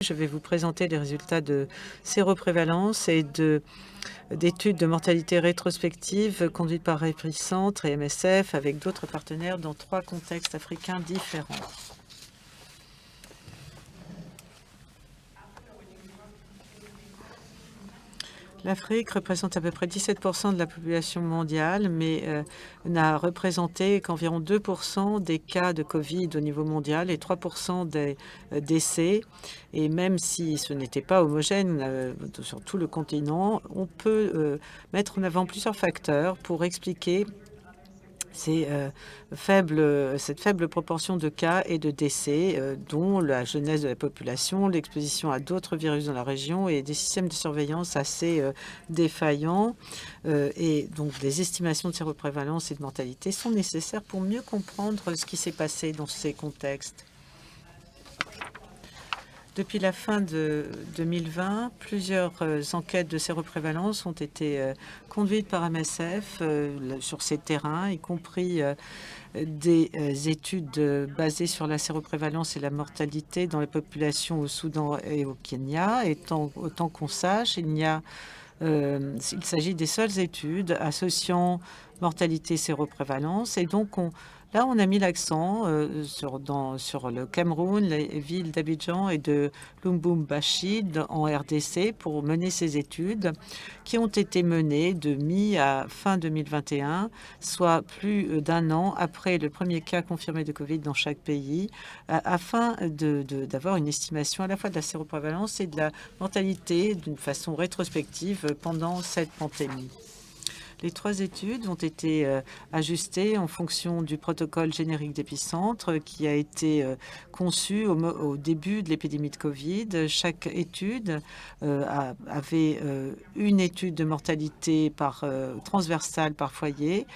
Je vais vous présenter les résultats de séroprévalence et d'études de mortalité rétrospective conduites par Réplicentre et MSF avec d'autres partenaires dans 3 contextes africains différents. L'Afrique représente à peu près 17% de la population mondiale, mais n'a représenté qu'environ 2% des cas de Covid au niveau mondial et 3% des décès. Et même si ce n'était pas homogène sur tout le continent, on peut mettre en avant plusieurs facteurs pour expliquer cette faible proportion de cas et de décès, dont la jeunesse de la population, l'exposition à d'autres virus dans la région et des systèmes de surveillance assez défaillants. Et donc des estimations de séroprévalence et de mortalité sont nécessaires pour mieux comprendre ce qui s'est passé dans ces contextes. Depuis la fin de 2020, plusieurs enquêtes de séroprévalence ont été conduites par MSF sur ces terrains, y compris des études basées sur la séroprévalence et la mortalité dans les populations au Soudan et au Kenya. Et autant qu'on sache, il s'agit des seules études associant mortalité et séroprévalence. Et donc, là, on a mis l'accent sur le Cameroun, les villes d'Abidjan et de Lubumbashi en RDC pour mener ces études qui ont été menées de mi à fin 2021, soit plus d'un an après le premier cas confirmé de Covid dans chaque pays, afin d'avoir une estimation à la fois de la séroprévalence et de la mortalité d'une façon rétrospective pendant cette pandémie. Les 3 études ont été ajustées en fonction du protocole générique d'Épicentre qui a été conçu au début de l'épidémie de Covid. Chaque étude avait une étude de mortalité transversale par foyer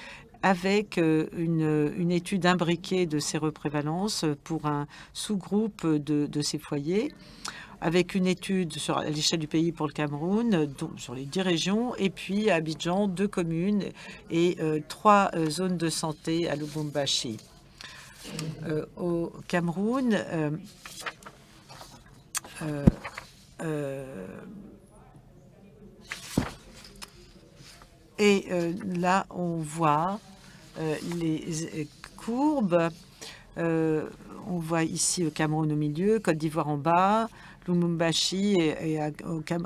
avec une étude imbriquée de séroprévalence pour un sous-groupe de ces foyers, avec une étude à l'échelle du pays pour le Cameroun, sur les 10 régions, et puis à Abidjan, 2 communes et 3 zones de santé à Lubumbashi. Au Cameroun, là, on voit les courbes. On voit ici au Cameroun au milieu, Côte d'Ivoire en bas, Lubumbashi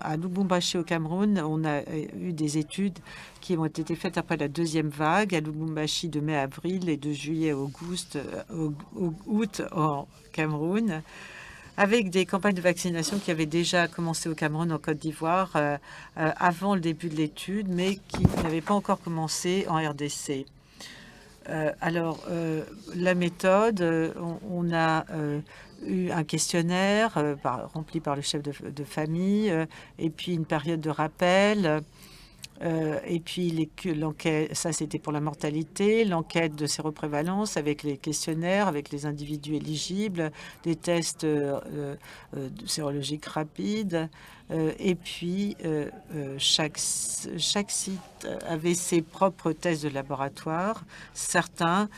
à Lubumbashi au Cameroun, on a eu des études qui ont été faites après la deuxième vague, à Lubumbashi de mai à avril et de juillet à août au Cameroun, avec des campagnes de vaccination qui avaient déjà commencé au Cameroun, en Côte d'Ivoire, avant le début de l'étude, mais qui n'avaient pas encore commencé en RDC. La méthode, on a eu un questionnaire rempli par le chef de famille, et puis une période de rappel, et puis l'enquête, ça c'était pour la mortalité, l'enquête de séroprévalence avec les questionnaires, avec les individus éligibles, des tests sérologiques rapides, et puis chaque site avait ses propres tests de laboratoire. Certains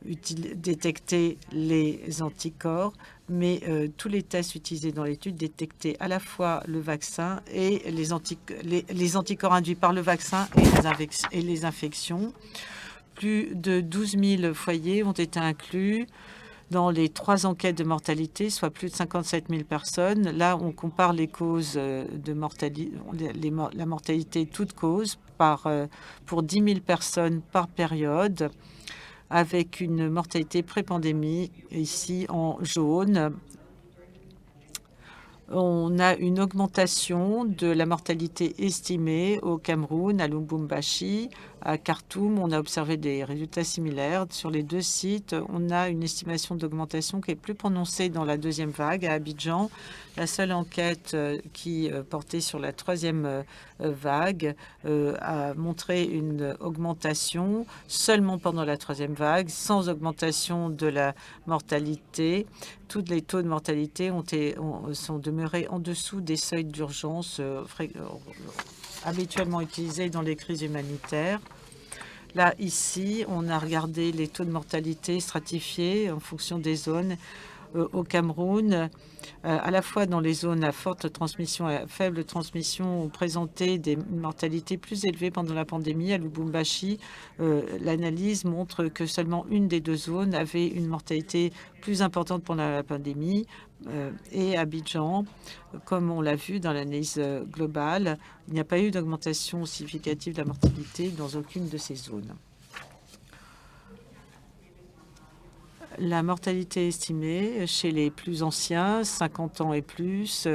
détecter les anticorps, mais tous les tests utilisés dans l'étude détectaient à la fois le vaccin et les anticorps induits par le vaccin et les infections. Plus de 12 000 foyers ont été inclus dans les 3 enquêtes de mortalité, soit plus de 57 000 personnes. Là, on compare les causes de mortalité, la mortalité toute cause pour 10 000 personnes par période, avec une mortalité pré-pandémie ici en jaune. On a une augmentation de la mortalité estimée au Cameroun, à Lubumbashi, à Khartoum. On a observé des résultats similaires. Sur les 2 sites, on a une estimation d'augmentation qui est plus prononcée dans la deuxième vague. À Abidjan, la seule enquête qui portait sur la 3e vague a montré une augmentation seulement pendant la 3e vague, sans augmentation de la mortalité. Tous les taux de mortalité sont demeurés en dessous des seuils d'urgence habituellement utilisés dans les crises humanitaires. Là, ici, on a regardé les taux de mortalité stratifiés en fonction des zones. au Cameroun, à la fois dans les zones à forte transmission et à faible transmission, ont présenté des mortalités plus élevées pendant la pandémie. À Lubumbashi, l'analyse montre que seulement une des deux zones avait une mortalité plus importante pendant la pandémie. Et à Abidjan, comme on l'a vu dans l'analyse globale, il n'y a pas eu d'augmentation significative de la mortalité dans aucune de ces zones. La mortalité estimée chez les plus anciens, 50 ans et plus,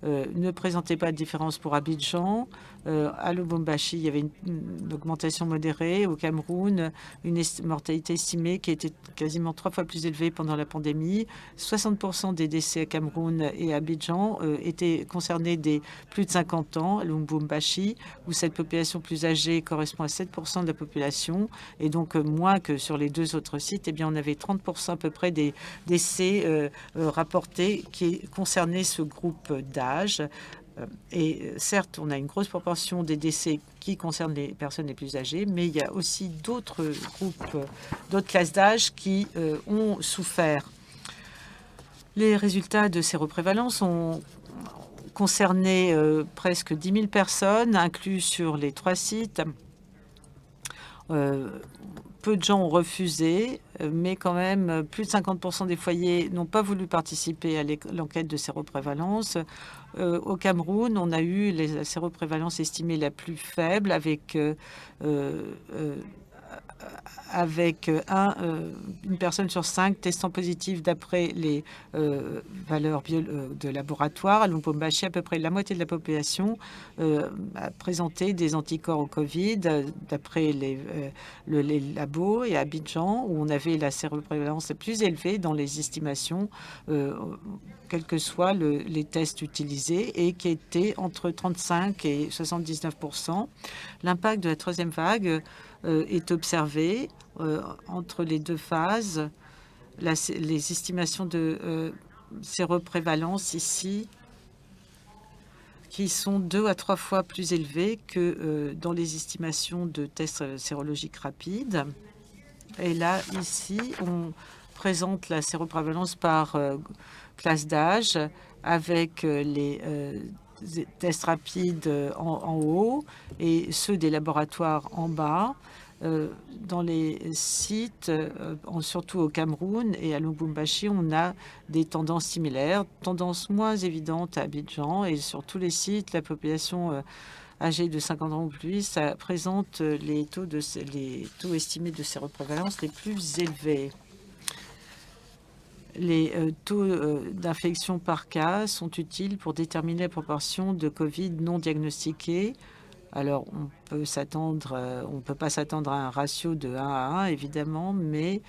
ne présentait pas de différence pour Abidjan. À Lubumbashi, il y avait une augmentation modérée. Au Cameroun, une mortalité estimée qui était quasiment 3 fois plus élevée pendant la pandémie. 60% des décès à Cameroun et à Abidjan étaient concernés des plus de 50 ans, à Lubumbashi, où cette population plus âgée correspond à 7% de la population. Et donc, moins que sur les deux autres sites, eh bien, on avait 30% à peu près des décès rapportés qui concernaient ce groupe d'âge. Et certes, on a une grosse proportion des décès qui concernent les personnes les plus âgées, mais il y a aussi d'autres groupes, d'autres classes d'âge qui ont souffert. Les résultats de ces reprévalences ont concerné presque 10 000 personnes, inclus sur les 3 sites. Peu de gens ont refusé, mais quand même, plus de 50% des foyers n'ont pas voulu participer à l'enquête de séroprévalence. Au Cameroun, on a eu la séroprévalence estimée la plus faible avec une personne sur 5 testant positive d'après les valeurs de laboratoire. À Lubumbashi, à peu près la moitié de la population a présenté des anticorps au Covid d'après les labos, et à Abidjan, où on avait la séroprévalence la plus élevée dans les estimations, quels que soient les tests utilisés, et qui était entre 35 et 79%. L'impact de la troisième vague est observé entre les deux phases. Les estimations de séroprévalence ici, qui sont 2 à 3 fois plus élevées que dans les estimations de tests sérologiques rapides. Et là, ici, on présente la séroprévalence par classe d'âge, avec les tests rapides en haut et ceux des laboratoires en bas. Dans les sites, surtout au Cameroun et à Lubumbashi, on a des tendances similaires, tendances moins évidentes à Abidjan, et sur tous les sites, la population âgée de 50 ans ou plus, ça présente les taux estimés de séroprévalence les plus élevés. Les taux d'infection par cas sont utiles pour déterminer la proportion de Covid non diagnostiqués. Alors, on ne peut pas s'attendre à un ratio de 1 à 1, évidemment, mais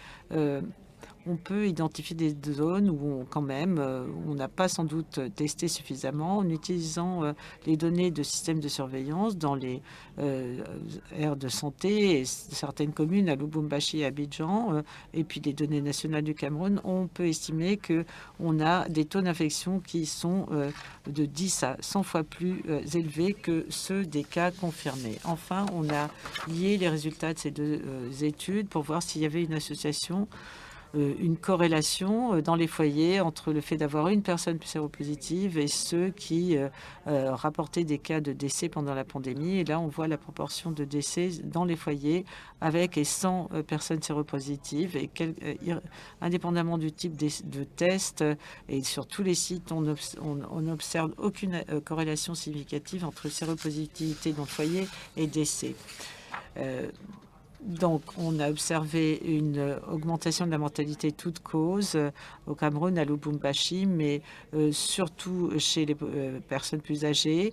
on peut identifier des zones où on n'a pas sans doute testé suffisamment en utilisant les données de systèmes de surveillance dans les aires de santé et certaines communes à Lubumbashi et Abidjan, et puis les données nationales du Cameroun. On peut estimer qu'on a des taux d'infection qui sont de 10 à 100 fois plus élevés que ceux des cas confirmés. Enfin, on a lié les résultats de ces deux études pour voir s'il y avait une association, une corrélation dans les foyers entre le fait d'avoir une personne séropositive et ceux qui rapportaient des cas de décès pendant la pandémie. Et là, on voit la proportion de décès dans les foyers avec et sans personnes séropositives. Et indépendamment du type de test, et sur tous les sites, on n'observe aucune corrélation significative entre séropositivité dans le foyer et décès. Donc, on a observé une augmentation de la mortalité toute cause au Cameroun, à Lubumbashi, mais surtout chez les personnes plus âgées,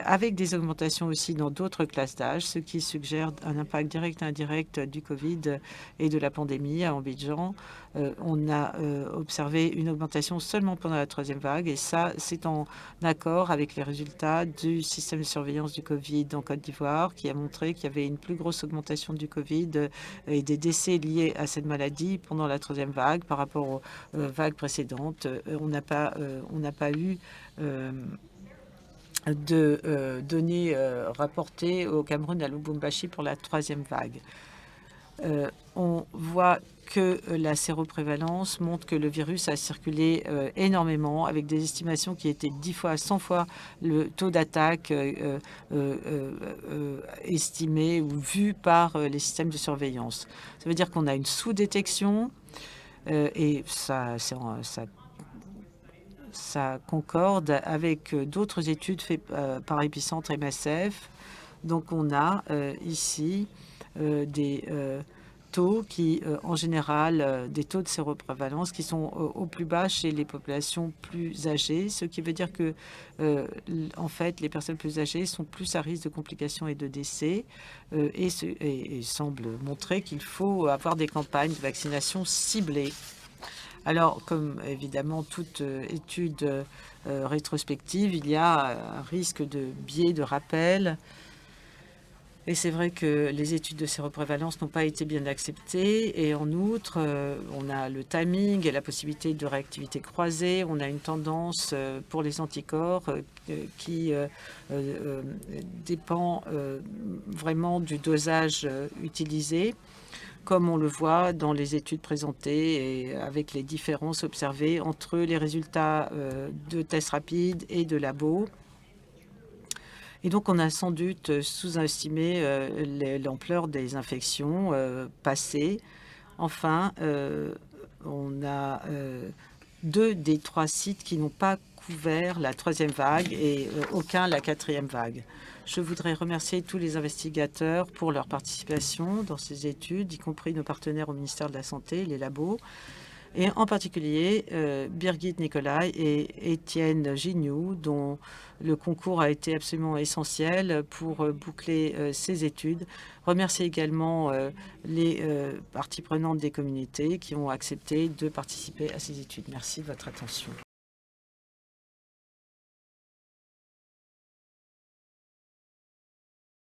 avec des augmentations aussi dans d'autres classes d'âge, ce qui suggère un impact direct et indirect du Covid et de la pandémie à Abidjan. On a observé une augmentation seulement pendant la troisième vague, et ça, c'est en accord avec les résultats du système de surveillance du Covid en Côte d'Ivoire, qui a montré qu'il y avait une plus grosse augmentation du Covid et des décès liés à cette maladie pendant la troisième vague par rapport aux vagues précédentes. On n'a pas eu de données rapportées au Cameroun, à Lubumbashi, pour la troisième vague. On voit que la séroprévalence montre que le virus a circulé énormément, avec des estimations qui étaient 10 fois, 100 fois le taux d'attaque estimé ou vu par les systèmes de surveillance. Ça veut dire qu'on a une sous-détection et ça concorde avec d'autres études faites par Epicentre et MSF. Donc on a ici des taux qui, en général, des taux de séroprévalence qui sont au plus bas chez les populations plus âgées, ce qui veut dire que, en fait, les personnes plus âgées sont plus à risque de complications et de décès et semble montrer qu'il faut avoir des campagnes de vaccination ciblées. Alors, comme évidemment toute étude rétrospective, il y a un risque de biais de rappel. Et c'est vrai que les études de séroprévalence n'ont pas été bien acceptées. Et en outre, on a le timing et la possibilité de réactivité croisée. On a une tendance pour les anticorps qui dépend vraiment du dosage utilisé, comme on le voit dans les études présentées et avec les différences observées entre les résultats de tests rapides et de labos. Et donc, on a sans doute sous-estimé l'ampleur des infections passées. Enfin, on a 2 des 3 sites qui n'ont pas couvert la 3e vague et aucun la 4e vague. Je voudrais remercier tous les investigateurs pour leur participation dans ces études, y compris nos partenaires au ministère de la Santé, les labos, et en particulier Birgit Nicolai et Étienne Gignoux, dont le concours a été absolument essentiel pour boucler ces études. Remercier également les parties prenantes des communautés qui ont accepté de participer à ces études. Merci de votre attention.